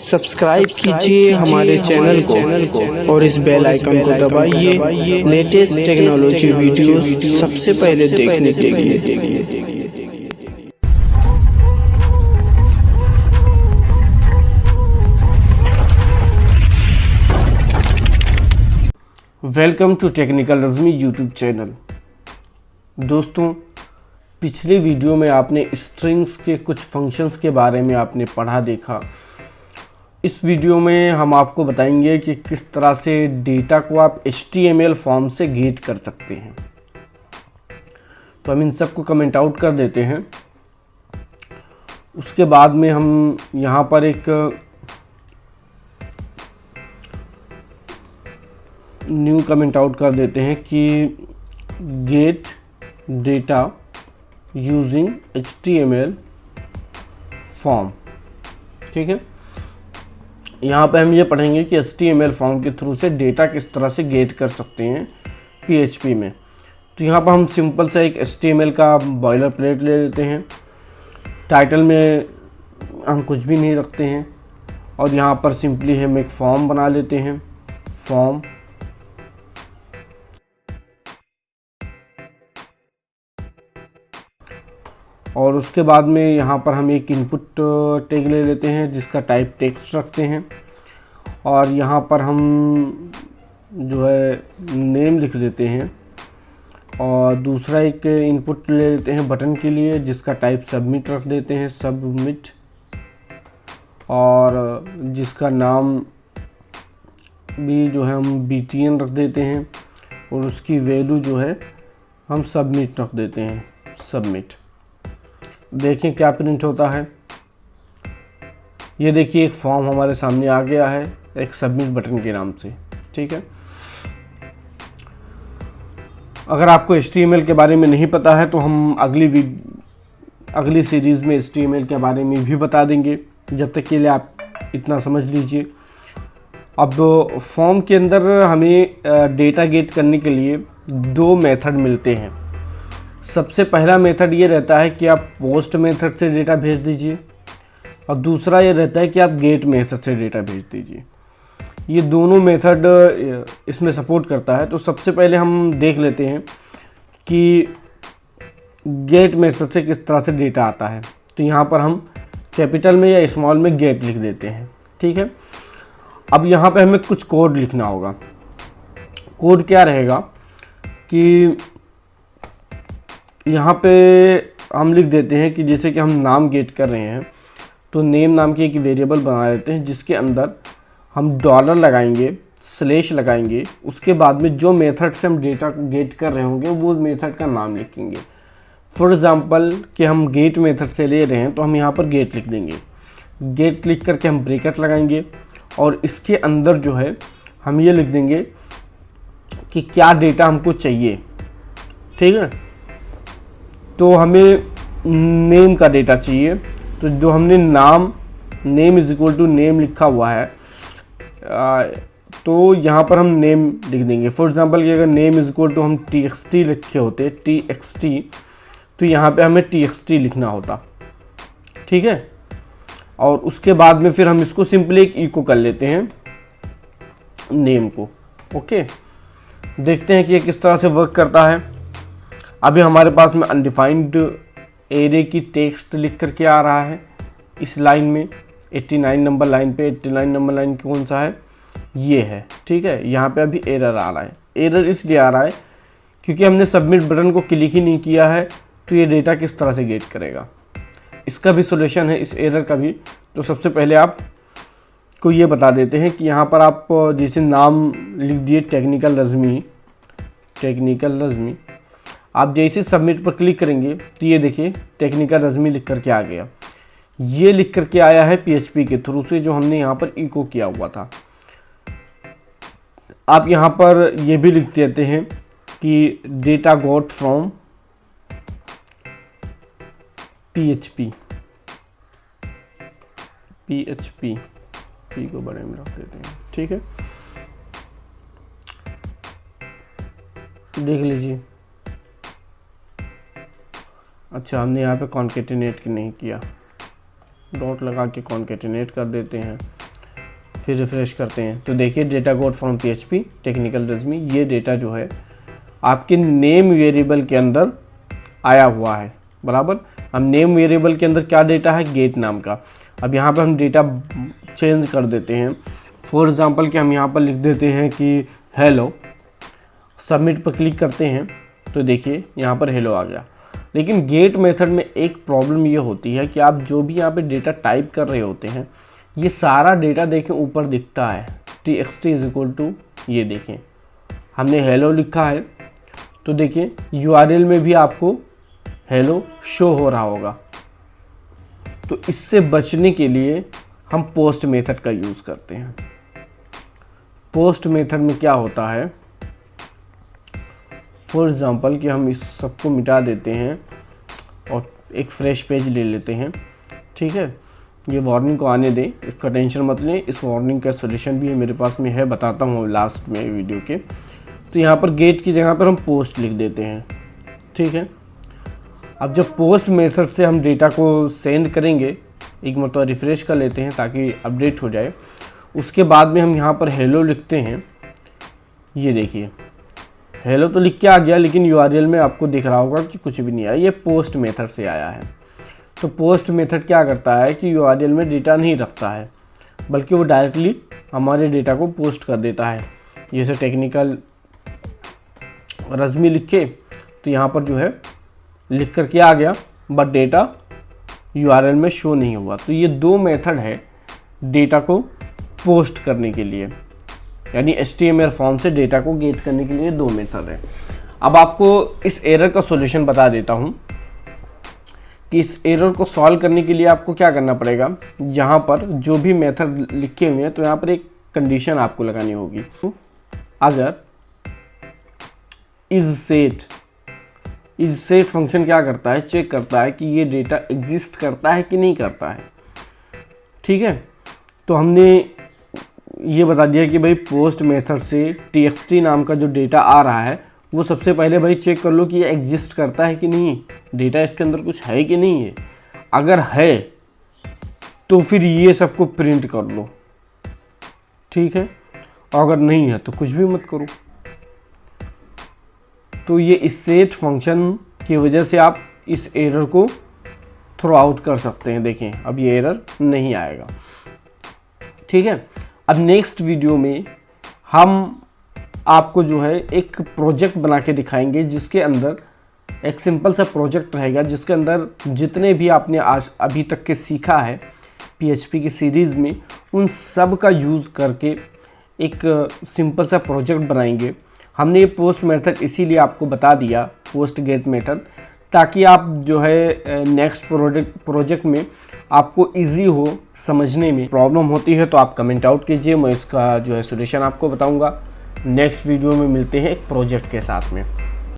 Subscribe कीजिए हमारे channel को और इस बेल आइकन को दबाइए लेटेस्ट टेक्नोलॉजी वीडियोस सबसे पहले देखने के लिए। Welcome to technical Razmi YouTube channel. दोस्तों, पिछले वीडियो में आपने स्ट्रिंग्स के कुछ फंक्शंस के बारे में आपने पढ़ा देखा। इस वीडियो में हम आपको बताएंगे कि किस तरह से डेटा को आप HTML फॉर्म से गेट कर सकते हैं। तो हम इन सबको कमेंट आउट कर देते हैं। उसके बाद में हम यहाँ पर एक न्यू कमेंट आउट कर देते हैं कि gate data using HTML form. ठीक है, यहाँ पे हम ये पढ़ेंगे कि HTML फॉर्म के थ्रू से डेटा किस तरह से गेट कर सकते हैं PHP में। तो यहाँ पर हम सिंपल सा एक HTML का बॉयलर प्लेट ले लेते हैं। टाइटल में हम कुछ भी नहीं रखते हैं और यहाँ पर सिंपली हम एक फॉर्म बना लेते हैं। फॉर्म और उसके बाद में यहाँ पर हम एक इनपुट टैग ले लेते हैं जिसका टाइप टेक्स्ट रखते हैं और यहाँ पर हम जो है नेम लिख देते हैं और दूसरा एक इनपुट ले लेते हैं बटन के लिए जिसका टाइप सबमिट रख देते हैं, सबमिट, और जिसका नाम भी जो है हम BTN रख देते हैं और उसकी वैल्यू जो है हम सबमिट रख देते हैं, सबमिट। देखें क्या प्रिंट होता है। ये देखिए एक फॉर्म हमारे सामने आ गया है एक सबमिट बटन के नाम से। ठीक है, अगर आपको HTML के बारे में नहीं पता है तो हम अगली सीरीज़ में HTML के बारे में भी बता देंगे। जब तक के लिए आप इतना समझ लीजिए। अब फॉर्म के अंदर हमें डेटा गेट करने के लिए दो मेथड मिलते हैं। सबसे पहला मेथड ये रहता है कि आप पोस्ट मेथड से डेटा भेज दीजिए और दूसरा ये रहता है कि आप गेट मेथड से डेटा भेज दीजिए। ये दोनों मेथड इसमें सपोर्ट करता है। तो सबसे पहले हम देख लेते हैं कि गेट मेथड से किस तरह से डेटा आता है। तो यहाँ पर हम कैपिटल में या स्मॉल में गेट लिख देते हैं। ठीक है, अब यहाँ पे हमें कुछ कोड लिखना होगा। कोड क्या रहेगा कि यहाँ पे हम लिख देते हैं कि जैसे कि हम नाम गेट कर रहे हैं तो नेम नाम की एक वेरिएबल बना लेते हैं जिसके अंदर हम डॉलर लगाएंगे, स्लैश लगाएंगे। उसके बाद में जो मेथड से हम डेटा को गेट कर रहे होंगे वो मेथड का नाम लिखेंगे। फॉर एग्जांपल कि हम गेट मेथड से ले रहे हैं तो हम यहाँ पर गेट लिख देंगे। गेट लिख करके हम ब्रैकेट लगाएंगे और इसके अंदर जो है हम ये लिख देंगे कि क्या डेटा हमको चाहिए। ठीक है, तो हमें नेम का डेटा चाहिए। तो जो हमने name is equal to name लिखा हुआ है तो यहाँ पर हम नेम लिख देंगे। फॉर एग्जांपल कि अगर नेम इज इक्वल टू हम TXT लिखे होते TXT तो यहाँ पे हमें TXT लिखना होता। ठीक है, और उसके बाद में फिर हम इसको सिंपली एक इको कर लेते हैं नेम को। ओके, देखते हैं कि ये किस तरह से वर्क करता है। अभी हमारे पास में अनडिफाइंड एरे की टेक्स्ट लिख करके आ रहा है इस लाइन में 89 नंबर लाइन पे। 89 नंबर लाइन कौन सा है, ये है। ठीक है, यहाँ पे अभी एरर आ रहा है। एरर इसलिए आ रहा है क्योंकि हमने सबमिट बटन को क्लिक ही नहीं किया है। तो ये डेटा किस तरह से गेट करेगा, इसका भी सॉल्यूशन है, इस एरर का भी। तो सबसे पहले आप को ये बता देते हैं कि यहाँ पर आप जैसे नाम लिख दिए टेक्निकल रज़मी, आप जैसे सबमिट पर क्लिक करेंगे तो ये देखिए टेक्निकल रज़मी लिख करके आ गया। ये लिख करके आया है PHP के थ्रू से जो हमने यहाँ पर इको किया हुआ था। आप यहाँ पर ये भी लिख देते हैं कि data got from PHP P को बड़े में रख देते हैं। ठीक है, देख लीजिए। अच्छा, हमने यहाँ पे कॉन्केटिनेट नहीं किया, डॉट लगा के कॉन्केटिनेट कर देते हैं। फिर रिफ्रेश करते हैं तो देखिए data got from PHP technical resume, ये डेटा जो है आपके नेम वेरिएबल के अंदर आया हुआ है। बराबर, हम नेम वेरिएबल के अंदर क्या डेटा है, गेट नाम का। अब यहाँ पे हम डेटा चेंज कर देते हैं। फॉर एग्जांपल कि हम यहाँ पर लिख देते हैं कि हेलो, सबमिट पर क्लिक करते हैं तो देखिए यहाँ पर हेलो आ गया। लेकिन गेट मेथड में एक प्रॉब्लम ये होती है कि आप जो भी यहाँ पे डेटा टाइप कर रहे होते हैं, ये सारा डेटा देखें ऊपर दिखता है txt इज इक्वल टू, ये देखें हमने हेलो लिखा है तो देखिए URL में भी आपको हेलो शो हो रहा होगा। तो इससे बचने के लिए हम पोस्ट मेथड का यूज़ करते हैं। पोस्ट मेथड में क्या होता है, फॉर एग्ज़ाम्पल कि हम इस सबको मिटा देते हैं और एक फ्रेश पेज ले लेते हैं। ठीक है, ये वार्निंग को आने दें, इसका टेंशन मत लें। इस वार्निंग का सोल्यूशन भी मेरे पास में है, बताता हूँ लास्ट में वीडियो के। तो यहाँ पर गेट की जगह पर हम पोस्ट लिख देते हैं। ठीक है, अब जब पोस्ट मेथड से हम डेटा को सेंड करेंगे, एक मतलब रिफ्रेश कर लेते हैं ताकि अपडेट हो जाए। उसके बाद में हम यहाँ पर हेलो लिखते हैं। ये देखिए हेलो तो लिख के आ गया, लेकिन URL में आपको दिख रहा होगा कि कुछ भी नहीं आया, ये पोस्ट मेथड से आया है। तो पोस्ट मेथड क्या करता है कि URL में डेटा नहीं रखता है, बल्कि वो डायरेक्टली हमारे डेटा को पोस्ट कर देता है। जैसे टेक्निकल रेज़्यूमे लिखे तो यहाँ पर जो है लिख कर के आ गया, बट डेटा URL में शो नहीं हुआ। तो ये दो मेथड है डेटा को पोस्ट करने के लिए, यानी HTML फॉर्म से डेटा को गेट करने के लिए दो मेथड है। अब आपको इस एरर का सॉल्यूशन बता देता हूँ कि इस एरर को सॉल्व करने के लिए आपको क्या करना पड़ेगा। यहाँ पर जो भी मेथड लिखे हुए हैं तो यहाँ पर एक कंडीशन आपको लगानी होगी। अगर इज सेट फंक्शन क्या करता है, चेक करता है कि ये डेटा एग्जिस्ट करता है कि नहीं करता है। ठीक है, तो हमने ये बता दिया कि भाई पोस्ट मेथड से txt नाम का जो डेटा आ रहा है वो सबसे पहले भाई चेक कर लो कि ये एग्जिस्ट करता है कि नहीं, डेटा इसके अंदर कुछ है कि नहीं है। अगर है तो फिर ये सबको प्रिंट कर लो। ठीक है, अगर नहीं है तो कुछ भी मत करो। तो ये इस सेट फंक्शन की वजह से आप इस एरर को थ्रो आउट कर सकते हैं। देखें अब ये एरर नहीं आएगा। ठीक है, अब नेक्स्ट वीडियो में हम आपको जो है एक प्रोजेक्ट बना के दिखाएंगे, जिसके अंदर एक सिंपल सा प्रोजेक्ट रहेगा, जिसके अंदर जितने भी आपने आज अभी तक के सीखा है PHP की सीरीज़ में, उन सब का यूज़ करके एक सिंपल सा प्रोजेक्ट बनाएंगे। हमने ये पोस्ट मेथड इसीलिए आपको बता दिया, पोस्ट गेट मेथड, ताकि आप जो है नेक्स्ट प्रोजेक्ट में आपको इजी हो समझने में। प्रॉब्लम होती है तो आप कमेंट आउट कीजिए, मैं इसका जो है सॉल्यूशन आपको बताऊंगा। नेक्स्ट वीडियो में मिलते हैं एक प्रोजेक्ट के साथ में।